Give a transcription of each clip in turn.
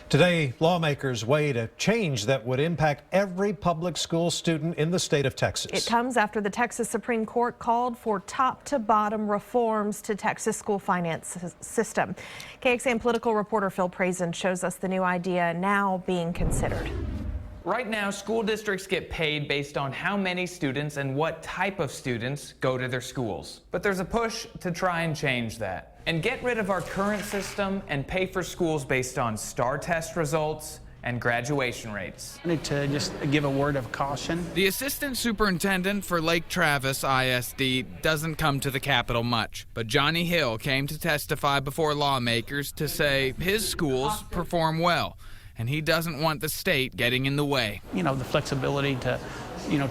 Today, lawmakers weighed a change that would impact every public school student in the state of Texas. It comes after the Texas Supreme Court called for top-to-bottom reforms to Texas school finance system. KXAN political reporter Phil Prazen shows us the new idea now being considered. Right now, school districts get paid based on how many students and what type of students go to their schools. But there's a push to try and change that and get rid of our current system and pay for schools based on STAAR test results and graduation rates. I need to just give a word of caution. The assistant superintendent for Lake Travis ISD doesn't come to the Capitol much, but Johnny Hill came to testify before lawmakers to say his schools perform well, and he doesn't want the state getting in the way. You know, the flexibility to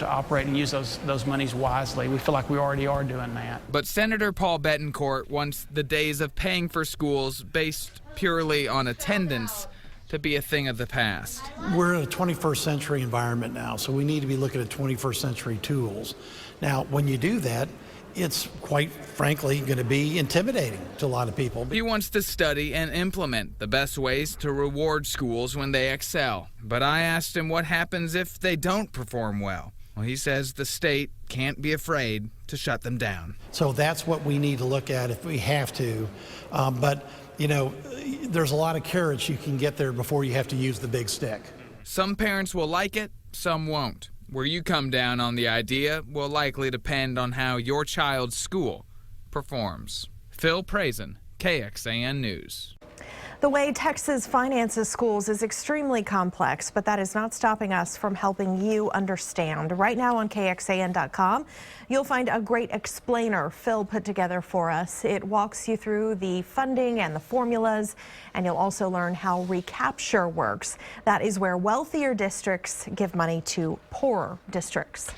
operate and use those monies wisely. We feel like we already are doing that. But Senator Paul Bettencourt wants the days of paying for schools based purely on attendance to be a thing of the past. We're in a 21st century environment now, so we need to be looking at 21st century tools. Now, when you do that, it's quite frankly going to be intimidating to a lot of people. He wants to study and implement the best ways to reward schools when they excel. But I asked him what happens if they don't perform well. Well, he says the state can't be afraid to shut them down. So that's what we need to look at if we have to. But, you know, there's a lot of carrots you can get there before you have to use the big stick. Some parents will like it, some won't. Where you come down on the idea will likely depend on how your child's school performs. Phil Prazen, KXAN News. The way Texas finances schools is extremely complex, but that is not stopping us from helping you understand. Right now on KXAN.com, you'll find a great explainer Phil put together for us. It walks you through the funding and the formulas, and you'll also learn how recapture works. That is where wealthier districts give money to poorer districts.